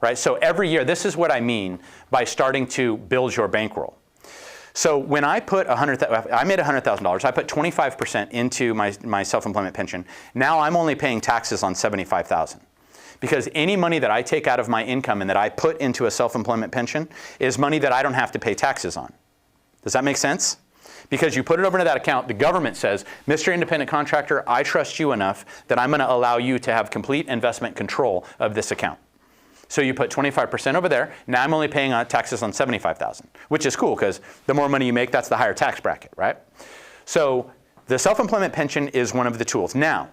right? So every year, this is what I mean by starting to build your bankroll. So when I put I made $100,000, I put 25% into my self-employment pension. Now I'm only paying taxes on $75,000. Because any money that I take out of my income and that I put into a self-employment pension is money that I don't have to pay taxes on. Does that make sense? Because you put it over into that account, the government says, Mr. Independent Contractor, I trust you enough that I'm going to allow you to have complete investment control of this account. So you put 25% over there. Now I'm only paying taxes on $75,000, which is cool because the more money you make, that's the higher tax bracket, right? So the self-employment pension is one of the tools. Now,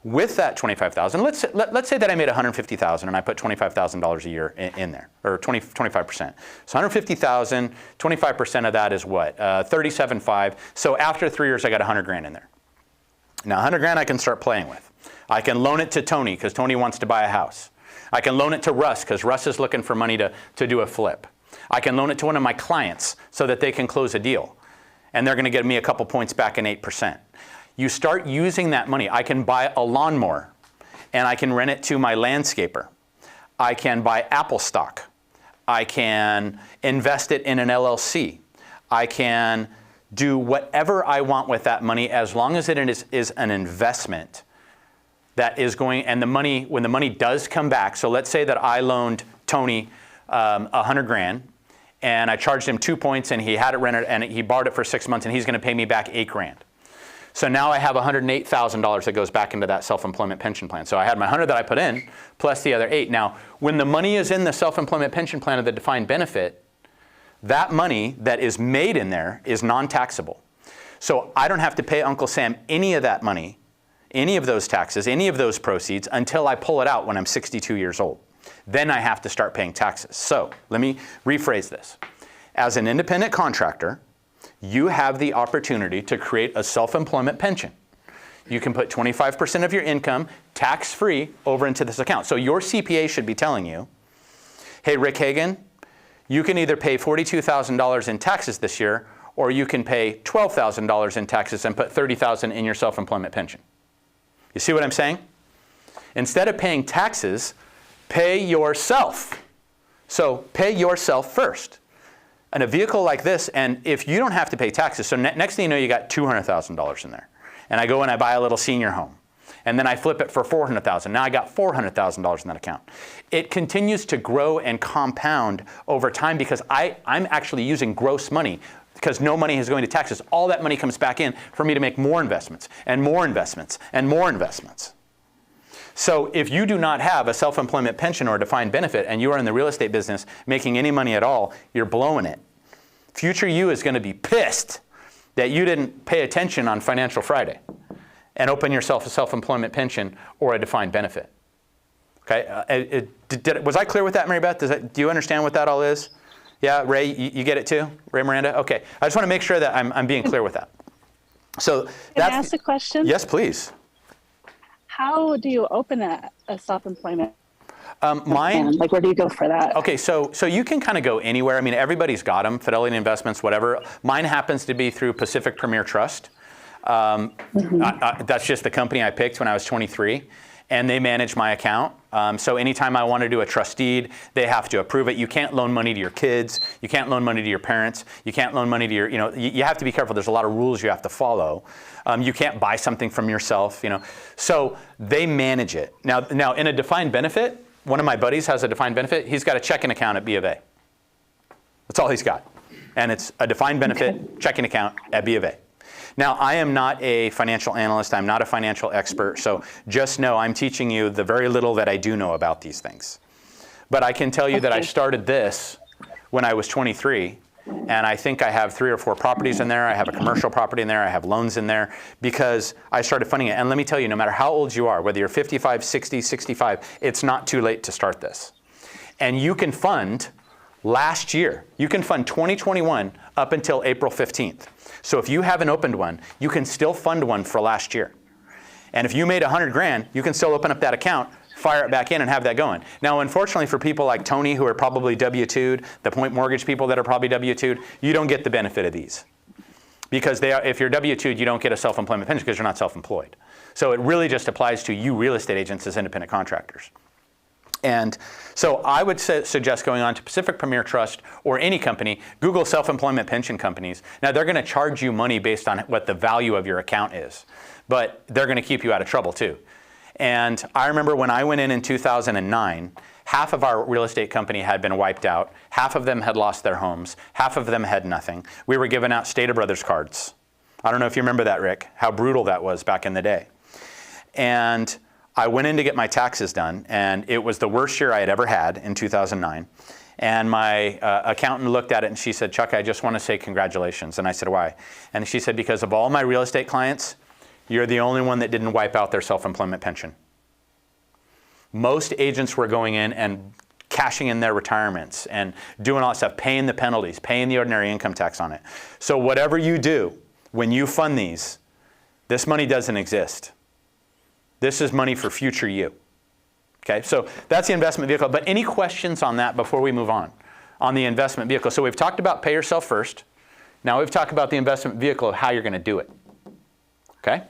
with that $25,000, let's say that I made $150,000 and I put $25,000 a year in there, or 25%. So $150,000, 25% of that is what? $37,500. So after 3 years, I got 100 grand in there. Now 100 grand I can start playing with. I can loan it to Tony because Tony wants to buy a house. I can loan it to Russ because Russ is looking for money to do a flip. I can loan it to one of my clients so that they can close a deal. And they're going to give me a couple points back in 8%. You start using that money. I can buy a lawnmower and I can rent it to my landscaper. I can buy Apple stock. I can invest it in an LLC. I can do whatever I want with that money as long as it is an investment that is going, and the money, when the money does come back, so let's say that I loaned Tony 100 grand and I charged him 2 points and he had it rented and he borrowed it for 6 months and he's going to pay me back 8 grand. So now I have $108,000 that goes back into that self-employment pension plan. So I had my 100 that I put in plus the other 8. Now, when the money is in the self-employment pension plan of the defined benefit, that money that is made in there is non-taxable. So I don't have to pay Uncle Sam any of that money, any of those taxes, any of those proceeds until I pull it out when I'm 62 years old. Then I have to start paying taxes. So let me rephrase this. As an independent contractor, you have the opportunity to create a self-employment pension. You can put 25% of your income tax-free over into this account. So your CPA should be telling you, hey, Rick Hagan, you can either pay $42,000 in taxes this year, or you can pay $12,000 in taxes and put $30,000 in your self-employment pension. You see what I'm saying? Instead of paying taxes, pay yourself. So pay yourself first. And a vehicle like this, and if you don't have to pay taxes, so next thing you know, you got $200,000 in there. And I go and I buy a little senior home. And then I flip it for $400,000. Now I got $400,000 in that account. It continues to grow and compound over time because I'm actually using gross money because no money is going to taxes. All that money comes back in for me to make more investments and more investments and more investments. So if you do not have a self-employment pension or a defined benefit and you are in the real estate business making any money at all, you're blowing it. Future you is going to be pissed that you didn't pay attention on Financial Friday and open yourself a self-employment pension or a defined benefit. Okay, was I clear with that, Mary Beth? Do you understand what that all is? Yeah, Ray, you get it too? Ray Miranda? Okay, I just want to make sure that I'm being clear with that. So Can I ask a question? Yes, please. How do you open a self-employment Mine, plan? Like, where do you go for that? Okay, so you can kind of go anywhere. I mean, everybody's got them, Fidelity Investments, whatever. Mine happens to be through Pacific Premier Trust. That's just the company I picked when I was 23, and they manage my account. So anytime I want to do a trust deed, they have to approve it. You can't loan money to your kids. You can't loan money to your parents. You can't loan money to your, you have to be careful. There's a lot of rules you have to follow. You can't buy something from yourself, So they manage it. Now in a defined benefit, one of my buddies has a defined benefit. He's got a checking account at B of A. That's all he's got. And it's a defined benefit checking account at B of A. Now, I am not a financial analyst. I'm not a financial expert. So just know I'm teaching you the very little that I do know about these things. But I can tell you that I started this when I was 23. And I think I have 3 or 4 properties in there. I have a commercial property in there. I have loans in there because I started funding it. And let me tell you, no matter how old you are, whether you're 55, 60, 65, it's not too late to start this. And you can fund last year. You can fund 2021 up until April 15th. So if you haven't opened one, you can still fund one for last year. And if you made $100,000, you can still open up that account, fire it back in, and have that going. Now, unfortunately for people like Tony, who are probably W-2'd, the Point Mortgage people that are probably W-2'd, you don't get the benefit of these. Because if you're W-2'd, you don't get a self-employment pension because you're not self-employed. So it really just applies to you real estate agents as independent contractors. And so I would suggest going on to Pacific Premier Trust or any company, Google self-employment pension companies. Now, they're going to charge you money based on what the value of your account is, but they're going to keep you out of trouble too. And I remember when I went in 2009, half of our real estate company had been wiped out. Half of them had lost their homes. Half of them had nothing. We were giving out Stater Brothers cards. I don't know if you remember that, Rick, how brutal that was back in the day. And I went in to get my taxes done, and it was the worst year I had ever had in 2009. And my accountant looked at it and she said, Chuck, I just want to say congratulations. And I said, why? And she said, because of all my real estate clients, you're the only one that didn't wipe out their self-employment pension. Most agents were going in and cashing in their retirements and doing all that stuff, paying the penalties, paying the ordinary income tax on it. So whatever you do, when you fund these, this money doesn't exist. This is money for future you. Okay, so that's the investment vehicle. But any questions on that before we move on the investment vehicle? So we've talked about pay yourself first. Now we've talked about the investment vehicle of how you're going to do it. Okay?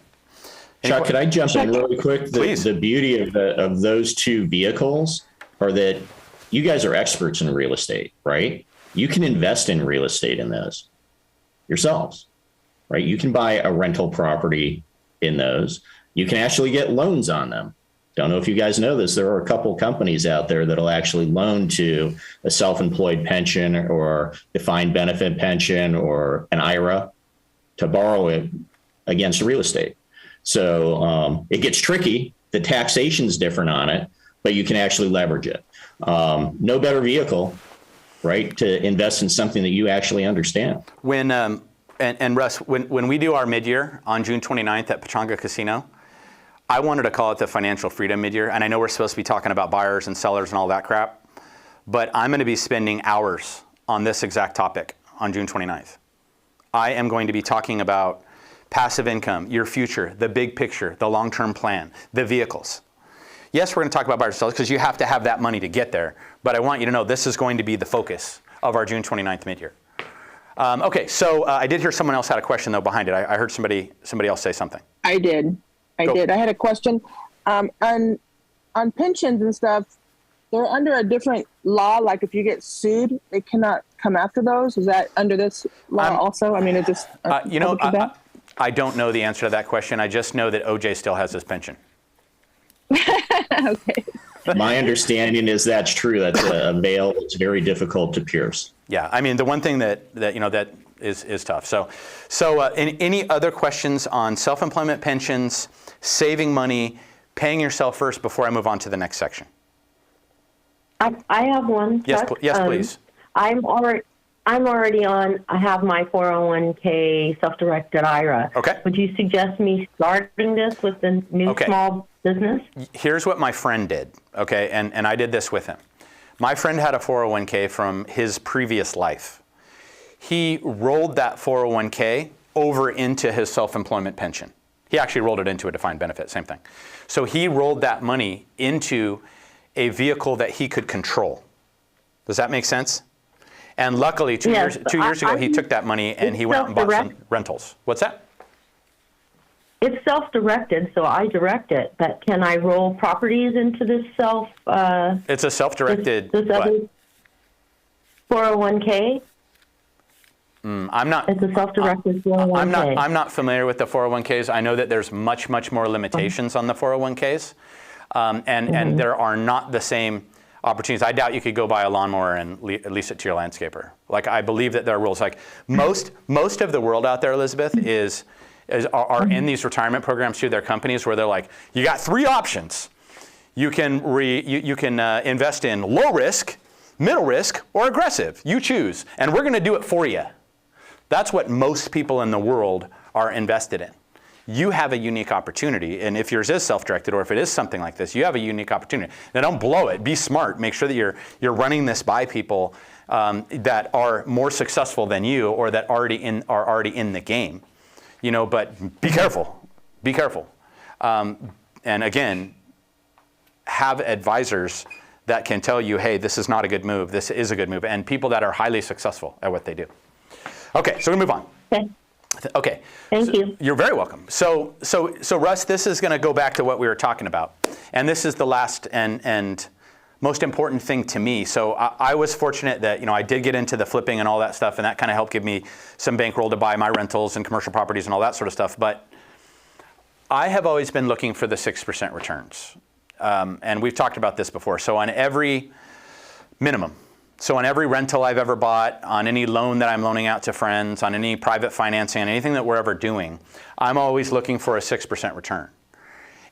Chuck, could I jump in really quick? Please. The beauty of those two vehicles are that you guys are experts in real estate, right? You can invest in real estate in those yourselves, right? You can buy a rental property in those. You can actually get loans on them. Don't know if you guys know this. There are a couple companies out there that'll actually loan to a self-employed pension or defined benefit pension or an IRA to borrow against real estate. So it gets tricky. The taxation's different on it, but you can actually leverage it. No better vehicle, right, to invest in something that you actually understand. When and Russ, when we do our mid-year on June 29th at Pechanga Casino, I wanted to call it the Financial Freedom Mid-Year, and I know we're supposed to be talking about buyers and sellers and all that crap, but I'm going to be spending hours on this exact topic on June 29th. I am going to be talking about passive income, your future, the big picture, the long-term plan, the vehicles. Yes, we're going to talk about buyers and sellers because you have to have that money to get there, but I want you to know this is going to be the focus of our June 29th mid-year. Okay, so I did hear someone else had a question though behind it. I heard somebody else say something. I did. I had a question on pensions and stuff. They're under a different law. Like if you get sued, they cannot come after those. Is that under this law also? I mean, it just I don't know the answer to that question. I just know that OJ still has his pension. Okay. My understanding is that's true. That's a veil that's very difficult to pierce. Yeah, I mean, the one thing that is tough. So any other questions on self-employment pensions, saving money, paying yourself first before I move on to the next section? I have one. Yes, Chuck. yes, please. I'm already on. I have my 401k self-directed IRA. Okay. Would you suggest me starting this with the new small business? Here's what my friend did. Okay, and I did this with him. My friend had a 401k from his previous life. He rolled that 401k over into his self-employment pension. He actually rolled it into a defined benefit, same thing. So he rolled that money into a vehicle that he could control. Does that make sense? And luckily, two years ago, he took that money and he went out and bought some rentals. What's that? It's self-directed, so I direct it. But can I roll properties into this It's a self-directed. This other 401k. I'm not. It's a self-directed 401k. I'm not familiar with the 401ks. I know that there's much more limitations on the 401ks, and there are not the same opportunities. I doubt you could go buy a lawnmower and lease it to your landscaper. Like I believe that there are rules. Like most of the world out there, Elizabeth, are in these retirement programs through their companies where they're like, you got three options. You can invest in low risk, middle risk, or aggressive. You choose, and we're going to do it for you. That's what most people in the world are invested in. You have a unique opportunity, and if yours is self-directed or if it is something like this, you have a unique opportunity. Now don't blow it. Be smart. Make sure that you're running this by people that are more successful than you or that are already in the game. You know, but be careful. Be careful. And again, have advisors that can tell you, hey, this is not a good move. This is a good move, and people that are highly successful at what they do. Okay, so we move on. Okay. Okay. Thank you. You're very welcome. So Russ, this is going to go back to what we were talking about, and this is the last and most important thing to me. So I was fortunate that I did get into the flipping and all that stuff, and that kind of helped give me some bankroll to buy my rentals and commercial properties and all that sort of stuff. But I have always been looking for the 6% returns, and we've talked about this before. So on every minimum. So on every rental I've ever bought, on any loan that I'm loaning out to friends, on any private financing, on anything that we're ever doing, I'm always looking for a 6% return.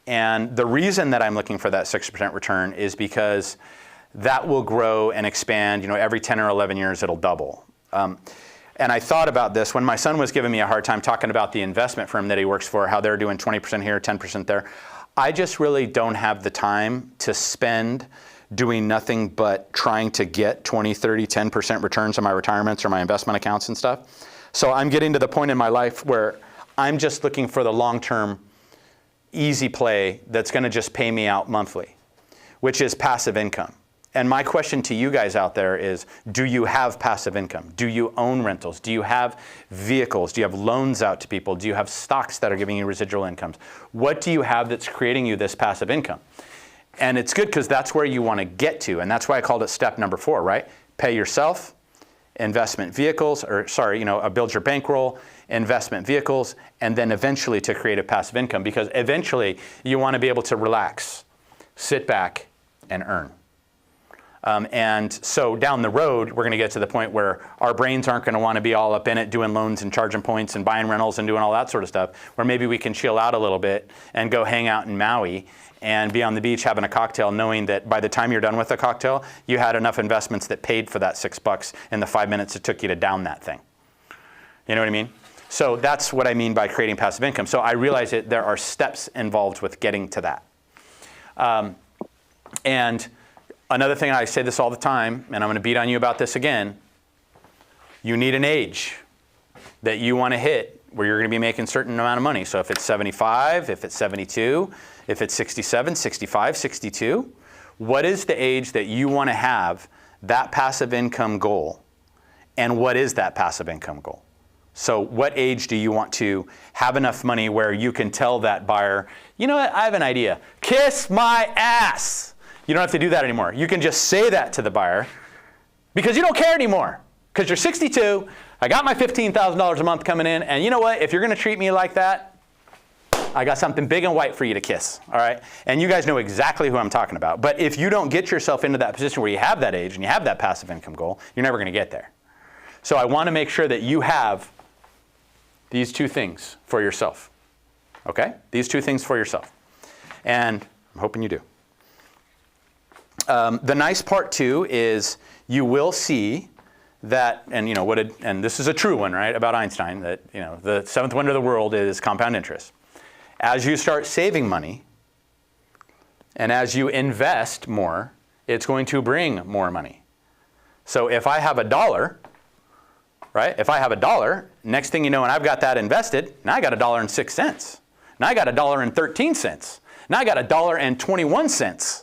And the reason that I'm looking for that 6% return is because that will grow and expand. Every 10 or 11 years, it'll double. And I thought about this when my son was giving me a hard time talking about the investment firm that he works for, how they're doing 20% here, 10% there. I just really don't have the time to spend doing nothing but trying to get 20, 30, 10% returns on my retirements or my investment accounts and stuff. So I'm getting to the point in my life where I'm just looking for the long-term easy play that's going to just pay me out monthly, which is passive income. And my question to you guys out there is, do you have passive income? Do you own rentals? Do you have vehicles? Do you have loans out to people? Do you have stocks that are giving you residual incomes? What do you have that's creating you this passive income? And it's good because that's where you want to get to. And that's why I called it step number 4, right? Pay yourself, investment vehicles, build your bankroll, investment vehicles, and then eventually to create a passive income, because eventually you want to be able to relax, sit back, and earn. And so down the road, we're going to get to the point where our brains aren't going to want to be all up in it doing loans and charging points and buying rentals and doing all that sort of stuff, where maybe we can chill out a little bit and go hang out in Maui and be on the beach having a cocktail, knowing that by the time you're done with the cocktail, you had enough investments that paid for that $6 in the 5 minutes it took you to down that thing. You know what I mean? So that's what I mean by creating passive income. So I realize that there are steps involved with getting to that. And another thing, I say this all the time, and I'm going to beat on you about this again, you need an age that you want to hit where you're going to be making a certain amount of money. So if it's 75, if it's 72, if it's 67, 65, 62, what is the age that you want to have that passive income goal? And what is that passive income goal? So what age do you want to have enough money where you can tell that buyer, you know what, I have an idea. Kiss my ass. You don't have to do that anymore. You can just say that to the buyer because you don't care anymore. Because you're 62, I got my $15,000 a month coming in, and you know what, if you're going to treat me like that, I got something big and white for you to kiss, all right? And you guys know exactly who I'm talking about. But if you don't get yourself into that position where you have that age and you have that passive income goal, you're never going to get there. So I want to make sure that you have these two things for yourself, okay? These two things for yourself. And I'm hoping you do. The nice part too is you will see that, and you know what? And this is a true one, right? About Einstein, that you know the seventh wonder of the world is compound interest. As you start saving money, and as you invest more, it's going to bring more money. So if I have $1, right? If I have $1, next thing you know, and I've got that invested, now I got $1.06. Now I got $1.13. Now I got $1.21.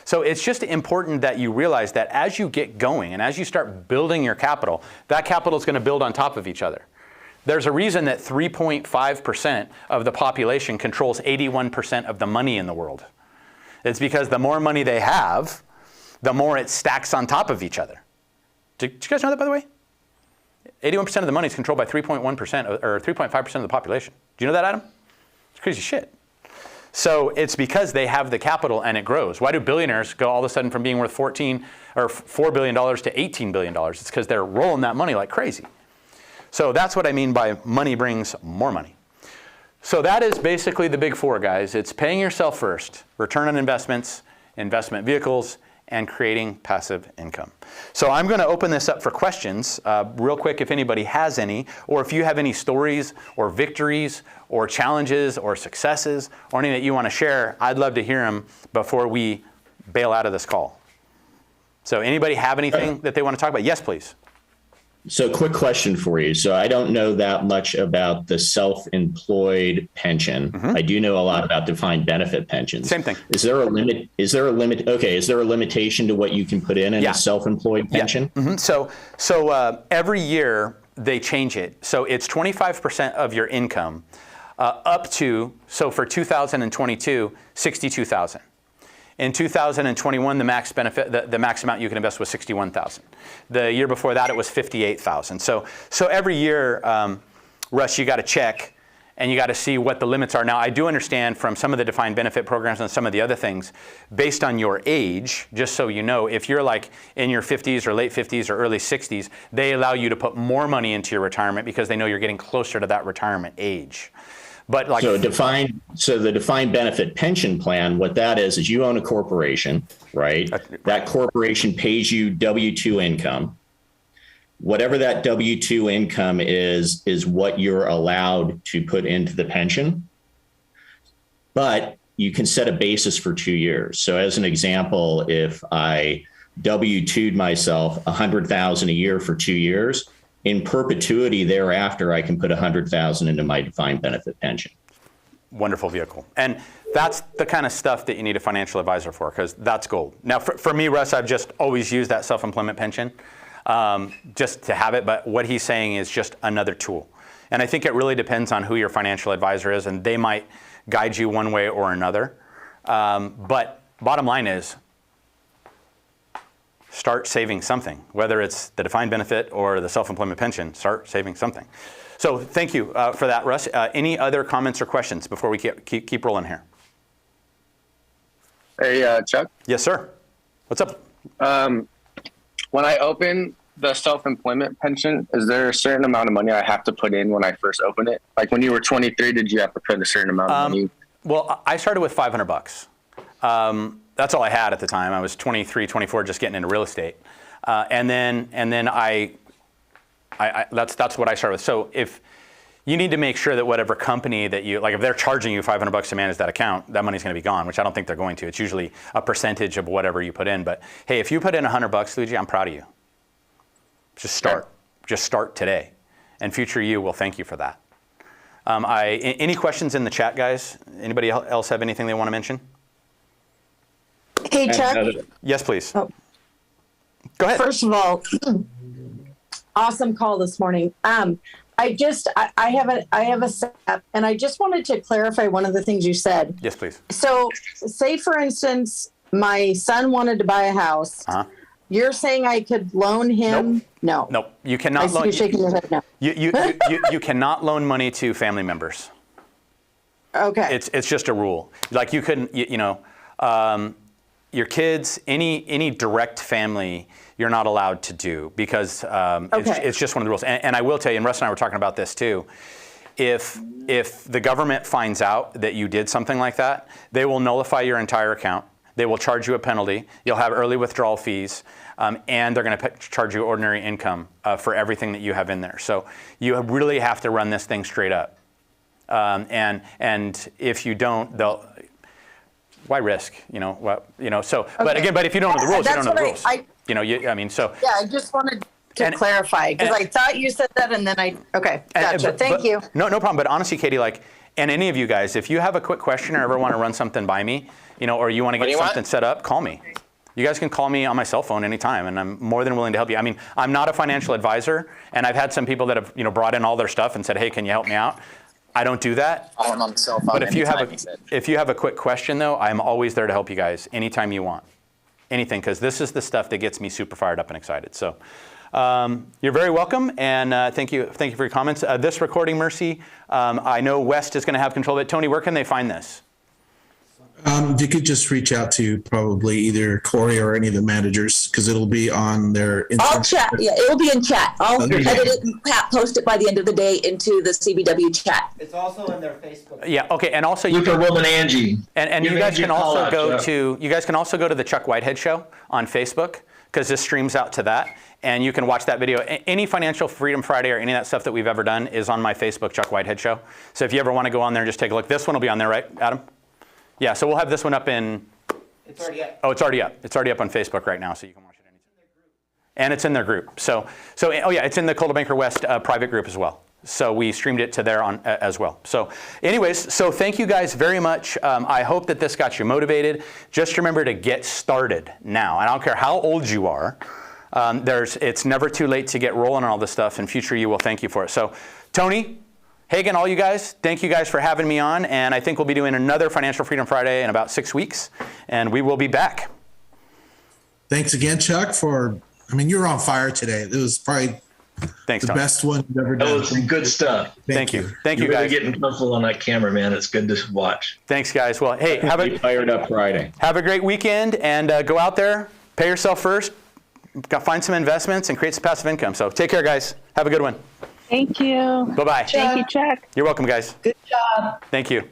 So it's just important that you realize that as you get going and as you start building your capital, that capital is going to build on top of each other. There's a reason that 3.5% of the population controls 81% of the money in the world. It's because the more money they have, the more it stacks on top of each other. Did you guys know that, by the way? 81% of the money is controlled by 3.1% or 3.5% of the population. Do you know that, Adam? It's crazy shit. So it's because they have the capital and it grows. Why do billionaires go all of a sudden from being worth $4 billion to $18 billion? It's because they're rolling that money like crazy. So that's what I mean by money brings more money. So that is basically the big four, guys. It's paying yourself first, return on investments, investment vehicles, and creating passive income. So I'm going to open this up for questions real quick if anybody has any, or if you have any stories or victories or challenges or successes or anything that you want to share, I'd love to hear them before we bail out of this call. So anybody have anything that they want to talk about? Yes, please. So quick question for you. So I don't know that much about the self-employed pension. Mm-hmm. I do know a lot about defined benefit pensions. Same thing. Is there a limit? Is there a limitation to what you can put in a self-employed pension? Yeah. Mm-hmm. So every year they change it. So it's 25% of your income up to, so for 2022, $62,000. In 2021, the max benefit, the max amount you can invest was $61,000. The year before that, it was $58,000. So every year, Russ, you got to check and you got to see what the limits are. Now, I do understand from some of the defined benefit programs and some of the other things, based on your age, just so you know, if you're like in your 50s or late 50s or early 60s, they allow you to put more money into your retirement because they know you're getting closer to that retirement age. But like so the defined benefit pension plan, what that is you own a corporation, right? That corporation pays you W-2 income. Whatever that W-2 income is what you're allowed to put into the pension. But you can set a basis for 2 years. So as an example, if I W-2'd myself $100,000 a year for 2 years, in perpetuity thereafter, I can put $100,000 into my defined benefit pension. Wonderful vehicle. And that's the kind of stuff that you need a financial advisor for, because that's gold. Now, for me, Russ, I've just always used that self-employment pension just to have it. But what he's saying is just another tool. And I think it really depends on who your financial advisor is, and they might guide you one way or another. But bottom line is, start saving something, whether it's the defined benefit or the self-employment pension, start saving something. So thank you for that, Russ. Any other comments or questions before we keep rolling here? Hey, Chuck. Yes, sir. What's up? When I open the self-employment pension, is there a certain amount of money I have to put in when I first open it? Like when you were 23, did you have to put a certain amount of money? Well, I started with $500. That's all I had at the time. I was 23, 24, just getting into real estate. And then that's what I started with. So if you need to make sure that whatever company that you, like if they're charging you $500 to manage that account, that money's going to be gone, which I don't think they're going to. It's usually a percentage of whatever you put in. But hey, if you put in $100, Luigi, I'm proud of you. Just start. Just start today. And future you will thank you for that. Any questions in the chat, guys? Anybody else have anything they want to mention? Hey, Chuck. Yes, please. Oh. Go ahead. First of all, awesome call this morning. I have a setup, and I just wanted to clarify one of the things you said. Yes, please. So, say for instance, my son wanted to buy a house. You're saying I could loan him? Nope. No, you cannot. I see you shaking your head now. You cannot loan money to family members. Okay. It's just a rule. Like you couldn't, your kids, any direct family, you're not allowed to do because it's just one of the rules. And I will tell you, and Russ and I were talking about this too. If the government finds out that you did something like that, they will nullify your entire account. They will charge you a penalty. You'll have early withdrawal fees, and they're going to charge you ordinary income for everything that you have in there. So you really have to run this thing straight up. And if you don't, they'll. Why risk? But again, but if you don't know the rules, you don't know the rules. Yeah, I just wanted to clarify because I thought you said that, and then gotcha. Thank you. No problem. But honestly, Katie, and any of you guys, if you have a quick question or ever want to run something by me, or you want to get something set up, call me. You guys can call me on my cell phone anytime, and I'm more than willing to help you. I mean, I'm not a financial advisor, and I've had some people that have brought in all their stuff and said, "Hey, can you help me out?" I don't do that. On the cell phone. But if you have a quick question, though, I'm always there to help you guys anytime you want, anything, because this is the stuff that gets me super fired up and excited. So you're very welcome, and thank you for your comments. This recording, Mercy, I know West is going to have control of it. Tony, where can they find this? You could just reach out to probably either Corey or any of the managers because it'll be on their Instagram. I'll chat. Yeah, it'll be in chat. I'll edit it and post it by the end of the day into the CBW chat. It's also in their Facebook. Yeah. Okay. And also, Superwoman Angie. And you guys can also go to the Chuck Whitehead Show on Facebook because this streams out to that, and you can watch that video. Any Financial Freedom Friday or any of that stuff that we've ever done is on my Facebook, Chuck Whitehead Show. So if you ever want to go on there and just take a look, this one will be on there, right, Adam? Yeah, so we'll have this one up in. It's already up. Oh, it's already up. It's already up on Facebook right now, so you can watch it anytime. And it's in their group. So it's in the Coldwell Banker West private group as well. So we streamed it to there on as well. So, anyways, thank you guys very much. I hope that this got you motivated. Just remember to get started now. And I don't care how old you are. It's never too late to get rolling on all this stuff. In future, you will thank you for it. So, Tony. Hagen, all you guys, thank you guys for having me on, and I think we'll be doing another Financial Freedom Friday in about 6 weeks, and we will be back. Thanks again, Chuck, you're on fire today. It was probably the best one you've ever done. That was some good stuff. Thank you. Thank you, You're guys. really getting comfortable on that camera, man. It's good to watch. Thanks, guys. Well, hey, have a fired up Friday. Have a great weekend, and go out there, pay yourself first, find some investments, and create some passive income. So take care, guys. Have a good one. Thank you. Bye-bye. Thank you, Chuck. You're welcome, guys. Good job. Thank you.